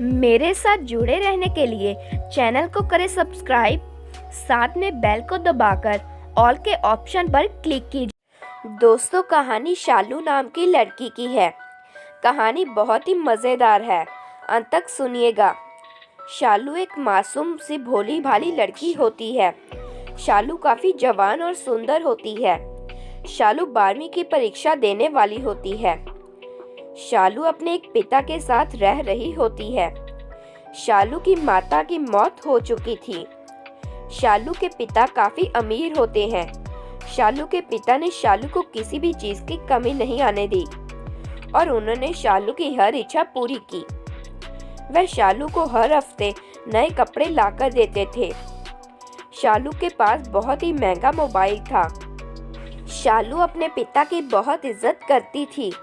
मेरे साथ जुड़े रहने के लिए चैनल को करें सब्सक्राइब, साथ में बेल को दबाकर ऑल के ऑप्शन पर क्लिक कीजिए। दोस्तों, कहानी शालू नाम की लड़की की है। कहानी बहुत ही मज़ेदार है, अंत तक सुनिएगा। शालू एक मासूम सी भोली भाली लड़की होती है। शालू काफ़ी जवान और सुंदर होती है। शालू 12वीं की परीक्षा देने वाली होती है। शालू अपने एक पिता के साथ रह रही होती है। शालू की माता की मौत हो चुकी थी। शालू के पिता काफ़ी अमीर होते हैं। शालू के पिता ने शालू को किसी भी चीज़ की कमी नहीं आने दी और उन्होंने शालू की हर इच्छा पूरी की। वह शालू को हर हफ्ते नए कपड़े लाकर देते थे। शालू के पास बहुत ही महंगा मोबाइल था। शालू अपने पिता की बहुत इज्जत करती थी।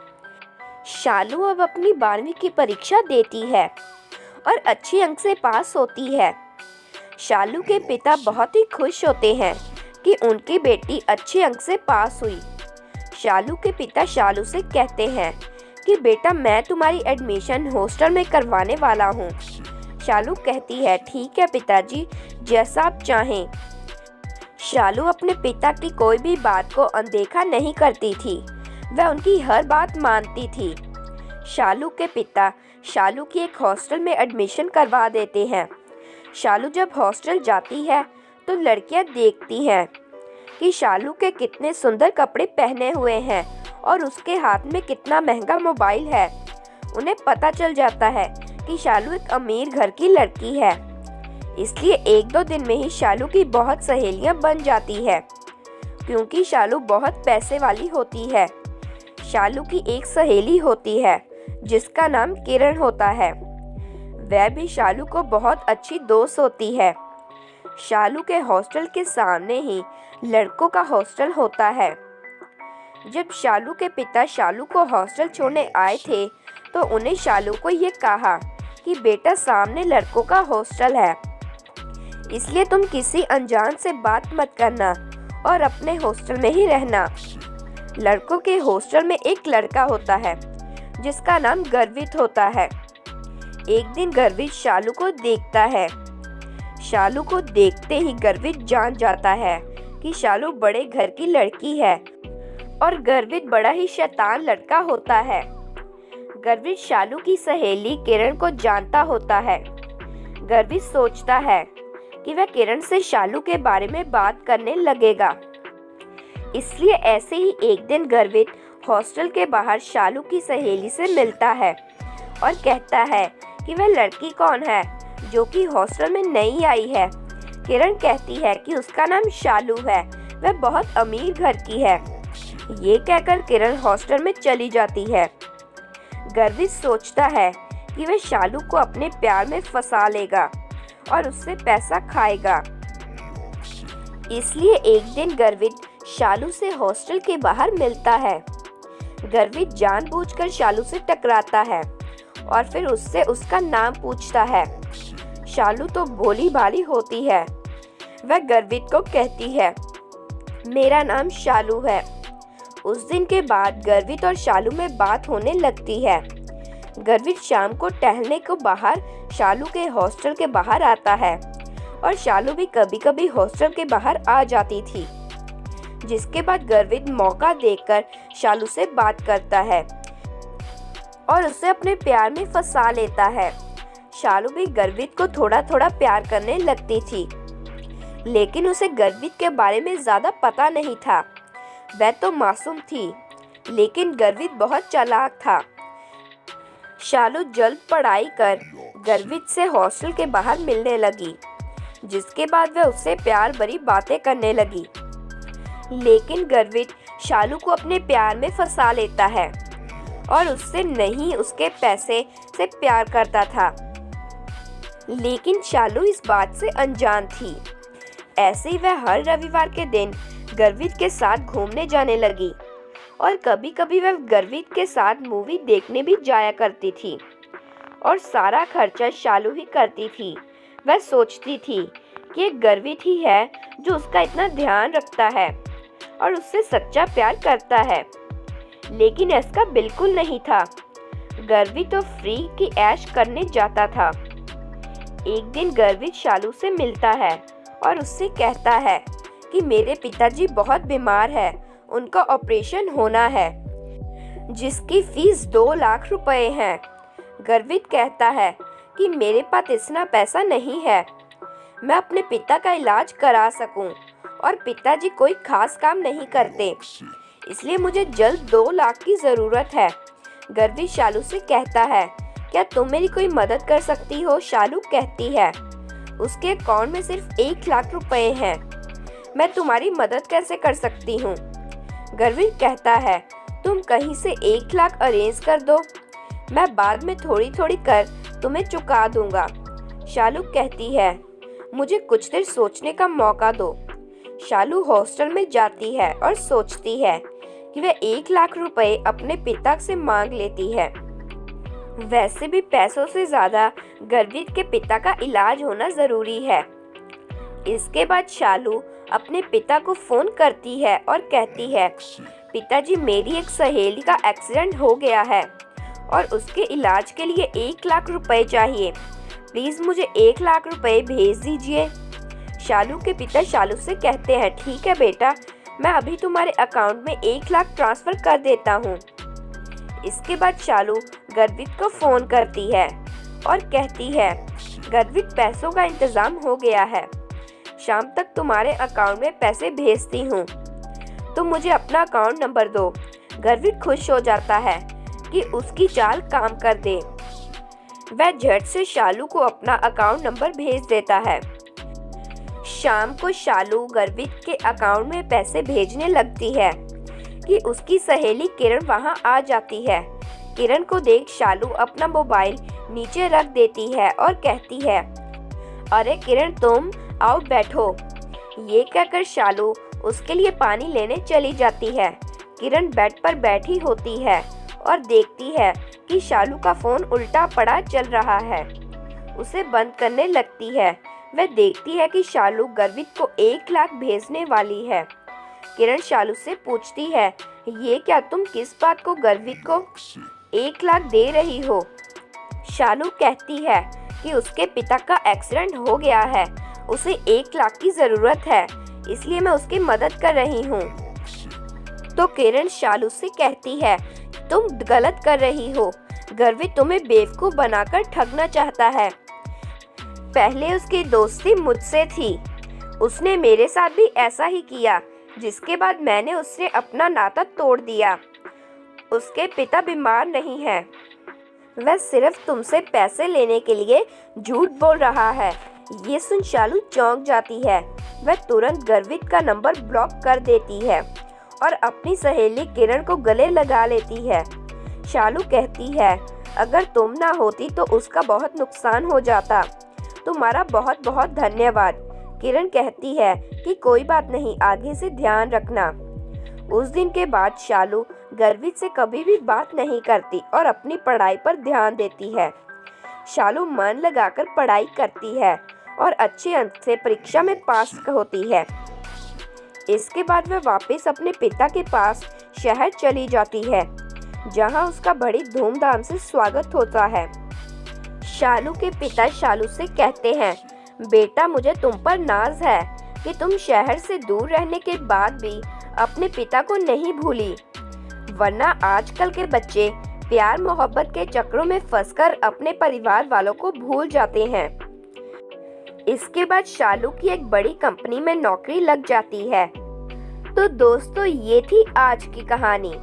शालू अब अपनी 12वीं की परीक्षा देती है और अच्छे अंक से पास होती है। शालू के पिता बहुत ही खुश होते हैं कि उनकी बेटी अच्छे अंक से पास हुई। शालू के पिता शालू से कहते हैं कि बेटा, मैं तुम्हारी एडमिशन हॉस्टल में करवाने वाला हूँ। शालू कहती है, ठीक है पिताजी, जैसा आप चाहें। शालू अपने पिता की कोई भी बात को अनदेखा नहीं करती थी। वह उनकी हर बात मानती थी। शालू के पिता शालू की एक हॉस्टल में एडमिशन करवा देते हैं। शालू जब हॉस्टल जाती है तो लड़कियां देखती हैं कि शालू के कितने सुंदर कपड़े पहने हुए हैं और उसके हाथ में कितना महंगा मोबाइल है। उन्हें पता चल जाता है कि शालू एक अमीर घर की लड़की है। इसलिए 1-2 दिन में ही शालू की बहुत सहेलियां बन जाती है, क्योंकि शालू बहुत पैसे वाली होती है। शालू की एक सहेली होती है जिसका नाम किरण होता है। वह भी शालू को बहुत अच्छी दोस्त होती है। शालू के हॉस्टल के सामने ही लड़कों का हॉस्टल होता है। जब शालू के पिता शालू को हॉस्टल छोड़ने आए थे तो उन्हें शालू को ये कहा कि बेटा, सामने लड़कों का हॉस्टल है, इसलिए तुम किसी अनजान से बात मत करना और अपने हॉस्टल में ही रहना। लड़कों के हॉस्टल में एक लड़का होता है जिसका नाम गर्वित होता है। एक दिन गर्वित शालू को देखता है। शालू को देखते ही गर्वित जान जाता है कि शालू बड़े घर की लड़की है और गर्वित बड़ा ही शैतान लड़का होता है। गर्वित शालू की सहेली किरण को जानता होता है। गर्वित सोचता है कि वह किरण से शालू के बारे में बात करने लगेगा। इसलिए ऐसे ही एक दिन गर्वित हॉस्टल के बाहर शालू की सहेली से मिलता है और कहता है कि वह लड़की कौन है जो कि हॉस्टल में नई आई है। किरण कहती है कि उसका नाम शालू है, वह बहुत अमीर घर की है। ये कहकर किरण हॉस्टल में चली जाती है। गर्वित सोचता है कि वह शालू को अपने प्यार में फंसा लेगा और उससे पैसा खाएगा। इसलिए एक दिन गर्वित शालू से हॉस्टल के बाहर मिलता है। गर्वित जानबूझकर शालू से टकराता है और फिर उससे उसका नाम पूछता है। शालू तो भोली भाली होती है। वह गर्वित को कहती है, मेरा नाम शालू है। उस दिन के बाद गर्वित और शालू में बात होने लगती है। गर्वित शाम को टहलने को बाहर शालू के हॉस्टल के बाहर आता है और शालू भी कभी कभी हॉस्टल के बाहर आ जाती थी, जिसके बाद गर्वित मौका देखकर शालू से बात करता है और उसे अपने प्यार में फंसा लेता है। शालू भी गर्वित को थोड़ा थोड़ा प्यार करने लगती थी, लेकिन उसे गर्वित के बारे में ज़्यादा पता नहीं था। वह तो मासूम थी, लेकिन गर्वित बहुत चालाक था। शालू जल्द पढ़ाई कर गर्वित से हॉस्टल के बाहर मिलने लगी, जिसके बाद वह उससे प्यार भरी बातें करने लगी। लेकिन गर्वित शालू को अपने प्यार में फंसा लेता है और उससे नहीं, उसके पैसे से प्यार करता था। लेकिन शालू इस बात से अनजान थी। ऐसे ही वह हर रविवार के दिन गर्वित के साथ घूमने जाने लगी और कभी कभी वह गर्वित के साथ मूवी देखने भी जाया करती थी और सारा खर्चा शालू ही करती थी। वह सोचती थी कि ये गर्वित ही है जो उसका इतना ध्यान रखता है और उससे सच्चा प्यार करता है, लेकिन ऐसा बिल्कुल नहीं था। गर्वित तो फ्री की ऐश करने जाता था। एक दिन गर्वित शालू से मिलता है और उससे कहता है कि मेरे पिताजी बहुत बीमार है, उनका ऑपरेशन होना है जिसकी फीस 2 लाख रुपए है। गर्वित कहता है कि मेरे पास इतना पैसा नहीं है, मैं अपने पिता का इलाज करा सकूं और पिताजी कोई खास काम नहीं करते, इसलिए मुझे जल्द 2 लाख की ज़रूरत है। गर्वित शालू से कहता है क्या तुम मेरी कोई मदद कर सकती हो? शालू कहती है उसके अकाउंट में सिर्फ 1 लाख रुपए हैं, मैं तुम्हारी मदद कैसे कर सकती हूँ? गर्वित कहता है तुम कहीं से 1 लाख अरेंज कर दो, मैं बाद में थोड़ी थोड़ी कर तुम्हें चुका दूंगा। शालू कहती है मुझे कुछ देर सोचने का मौका दो। शालू हॉस्टल में जाती है और सोचती है कि वह 1 लाख रुपए अपने पिता से मांग लेती है। वैसे भी पैसों से ज़्यादा गर्वित के पिता का इलाज होना ज़रूरी है। इसके बाद शालू अपने पिता को फ़ोन करती है और कहती है पिताजी, मेरी एक सहेली का एक्सीडेंट हो गया है और उसके इलाज के लिए 1 लाख रुपए चाहिए, प्लीज़ मुझे 1 लाख रुपए भेज दीजिए। शालू के पिता शालू से कहते हैं ठीक है बेटा, मैं अभी तुम्हारे अकाउंट में 1 लाख ट्रांसफ़र कर देता हूँ। इसके बाद शालू गर्वित को फ़ोन करती है और कहती है गर्वित, पैसों का इंतज़ाम हो गया है, शाम तक तुम्हारे अकाउंट में पैसे भेजती हूँ, तुम मुझे अपना अकाउंट नंबर दो। गर्वित खुश हो जाता है कि उसकी चाल काम कर दे। वह झट से शालू को अपना अकाउंट नंबर भेज देता है। शाम को शालू गर्वित के अकाउंट में पैसे भेजने लगती है कि उसकी सहेली किरण वहां आ जाती है। किरण को देख शालू अपना मोबाइल नीचे रख देती है और कहती है अरे किरण, तुम आओ बैठो। ये कहकर शालू उसके लिए पानी लेने चली जाती है। किरण बेड पर बैठी होती है और देखती है कि शालू का फ़ोन उल्टा पड़ा चल रहा है। उसे बंद करने लगती है। वह देखती है कि शालू गर्वित को 1 लाख भेजने वाली है। किरण शालू से पूछती है ये क्या, तुम किस बात को गर्वित को 1 लाख दे रही हो? शालू कहती है कि उसके पिता का एक्सीडेंट हो गया है, उसे 1 लाख की ज़रूरत है, इसलिए मैं उसकी मदद कर रही हूँ। तो किरण शालू से कहती है तुम गलत कर रही हो, गर्वित तुम्हें बेवकूफ़ बनाकर ठगना चाहता है। पहले उसकी दोस्ती मुझसे थी, उसने मेरे साथ भी ऐसा ही किया, जिसके बाद मैंने उससे अपना नाता तोड़ दिया। उसके पिता बीमार नहीं है, वह सिर्फ तुमसे पैसे लेने के लिए झूठ बोल रहा है। ये सुन शालू चौंक जाती है। वह तुरंत गर्वित का नंबर ब्लॉक कर देती है और अपनी सहेली किरण को गले लगा लेती है। शालू कहती है अगर तुम ना होती तो उसका बहुत नुकसान हो जाता, तुम्हारा बहुत बहुत धन्यवाद। किरण कहती है कि कोई बात नहीं, आगे से ध्यान रखना। उस दिन के बाद शालू गर्वित से कभी भी बात नहीं करती और अपनी पढ़ाई पर ध्यान देती है। शालू मन लगाकर पढ़ाई करती है और अच्छे अंक से परीक्षा में पास होती है। इसके बाद वह वापस अपने पिता के पास शहर चली जाती है, जहां उसका बड़ी धूमधाम से स्वागत होता है। शालू के पिता शालू से कहते हैं बेटा, मुझे तुम पर नाज है कि तुम शहर से दूर रहने के बाद भी अपने पिता को नहीं भूली, वरना आजकल के बच्चे प्यार मोहब्बत के चक्रों में फंसकर अपने परिवार वालों को भूल जाते हैं। इसके बाद शालू की एक बड़ी कंपनी में नौकरी लग जाती है। तो दोस्तों, ये थी आज की कहानी।